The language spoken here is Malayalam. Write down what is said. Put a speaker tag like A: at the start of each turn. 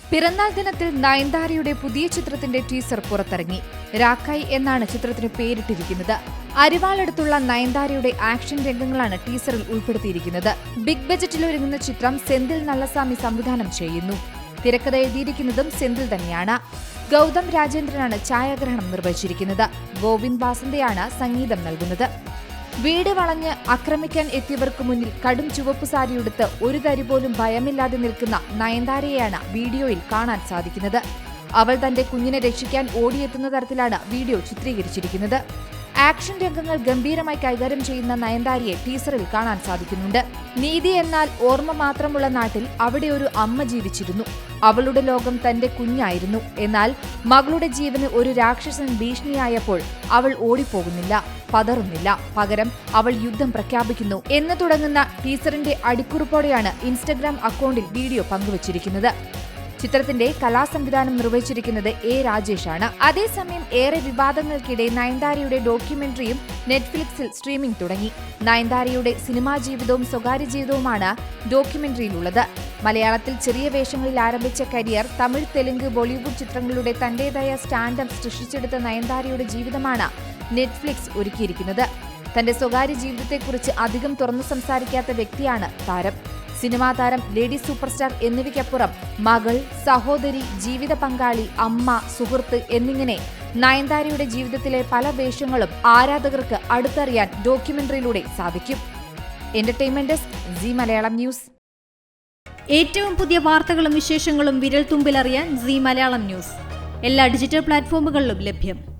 A: പിറന്നാൾ ദിനത്തിൽ നയൻതാരയുടെ പുതിയ ചിത്രത്തിന്റെ ടീസർ പുറത്തിറങ്ങി. രാക്കായ് എന്നാണ് ചിത്രത്തിന് പേരിട്ടിരിക്കുന്നത്. അരിവാളടുത്തുള്ള നയൻതാരയുടെ ആക്ഷൻ രംഗങ്ങളാണ് ടീസറിൽ ഉൾപ്പെടുത്തിയിരിക്കുന്നത്. ബിഗ് ബജറ്റിൽ ഒരുങ്ങുന്ന ചിത്രം സെന്തിൽ നല്ലസ്വാമി സംവിധാനം ചെയ്യുന്നു. തിരക്കഥ എഴുതിയിരിക്കുന്നതും സെന്തിൽ തന്നെയാണ്. ഗൗതം രാജേന്ദ്രനാണ് ഛായാഗ്രഹണം നിർവഹിച്ചിരിക്കുന്നത്. ഗോവിന്ദ് വാസന്തയാണ് സംഗീതം നൽകുന്നത്. വീട് വളഞ്ഞ് ആക്രമിക്കാൻ എത്തിയവർക്ക് മുന്നിൽ കടും ചുവപ്പ് സാരിയുടുത്ത് ഒരു തരി പോലും ഭയമില്ലാതെ നിൽക്കുന്ന നയൻതാരയെയാണ് വീഡിയോയിൽ കാണാൻ സാധിക്കുന്നത്. അവൾ തന്റെ കുഞ്ഞിനെ രക്ഷിക്കാൻ ഓടിയെത്തുന്ന തരത്തിലാണ് വീഡിയോ ചിത്രീകരിച്ചിരിക്കുന്നത്. ആക്ഷൻ രംഗങ്ങൾ ഗംഭീരമായി കൈകാര്യം ചെയ്യുന്ന നയൻതാരയെ ടീസറിൽ കാണാൻ സാധിക്കുന്നുണ്ട്. നീതി എന്നാൽ ഓർമ്മ മാത്രമുള്ള നാട്ടിൽ അവിടെ ഒരു അമ്മ ജീവിച്ചിരുന്നു. അവളുടെ ലോകം തന്റെ കുഞ്ഞായിരുന്നു. എന്നാൽ മകളുടെ ജീവന് ഒരു രാക്ഷസൻ ഭീഷണിയായപ്പോൾ അവൾ ഓടിപ്പോകുന്നില്ല, പതറുന്നില്ല. പകരം അവൾ യുദ്ധം പ്രഖ്യാപിക്കുന്നു എന്ന് തുടങ്ങുന്ന ടീസറിന്റെ അടിക്കുറിപ്പോടെയാണ് ഇൻസ്റ്റഗ്രാം അക്കൗണ്ടിൽ വീഡിയോ പങ്കുവച്ചിരിക്കുന്നത്. ചിത്രത്തിന്റെ കലാസംവിധാനം നിർവഹിച്ചിരിക്കുന്നത് എ രാജേഷാണ്. അതേസമയം ഏറെ വിവാദങ്ങൾക്കിടെ നയൻതാരയുടെ ഡോക്യുമെന്ററിയും നെറ്റ്ഫ്ലിക്സിൽ സ്ട്രീമിംഗ് തുടങ്ങി. നയൻതാരയുടെ സിനിമാ ജീവിതവും സ്വകാര്യ ജീവിതവുമാണ് ഡോക്യുമെന്ററിയിലുള്ളത്. മലയാളത്തിൽ ചെറിയ വേഷങ്ങളിൽ ആരംഭിച്ച കരിയർ തമിഴ്, തെലുങ്ക്, ബോളിവുഡ് ചിത്രങ്ങളുടെ തന്റേതായ സ്റ്റാൻഡപ്പ് സൃഷ്ടിച്ചെടുത്ത നയൻതാരയുടെ ജീവിതമാണ് നെറ്റ്ഫ്ലിക്സ് ഒരുക്കിയിരിക്കുന്നത്. തന്റെ സ്വകാര്യ ജീവിതത്തെക്കുറിച്ച് അധികം തുറന്നു സംസാരിക്കാത്ത വ്യക്തിയാണ് താരം. സിനിമാ താരം, ലേഡി സൂപ്പർ സ്റ്റാർ എന്നിവയ്ക്കപ്പുറം മകൾ, സഹോദരി, ജീവിത പങ്കാളി, അമ്മ, സുഹൃത്ത് എന്നിങ്ങനെ നയൻതാരയുടെ ജീവിതത്തിലെ പല വേഷങ്ങളും ആരാധകർക്ക് അടുത്തറിയാൻ ഡോക്യുമെന്ററിയിലൂടെ സാധിക്കും. Entertainment desk, Zee Malayalam news.
B: ഏറ്റവും പുതിയ വാർത്തകളും വിശേഷങ്ങളും വിരൽ തുമ്പിലറിയാൻ സീ മലയാളം ന്യൂസ് എല്ലാ ഡിജിറ്റൽ പ്ലാറ്റ്ഫോമുകളിലും ലഭ്യം.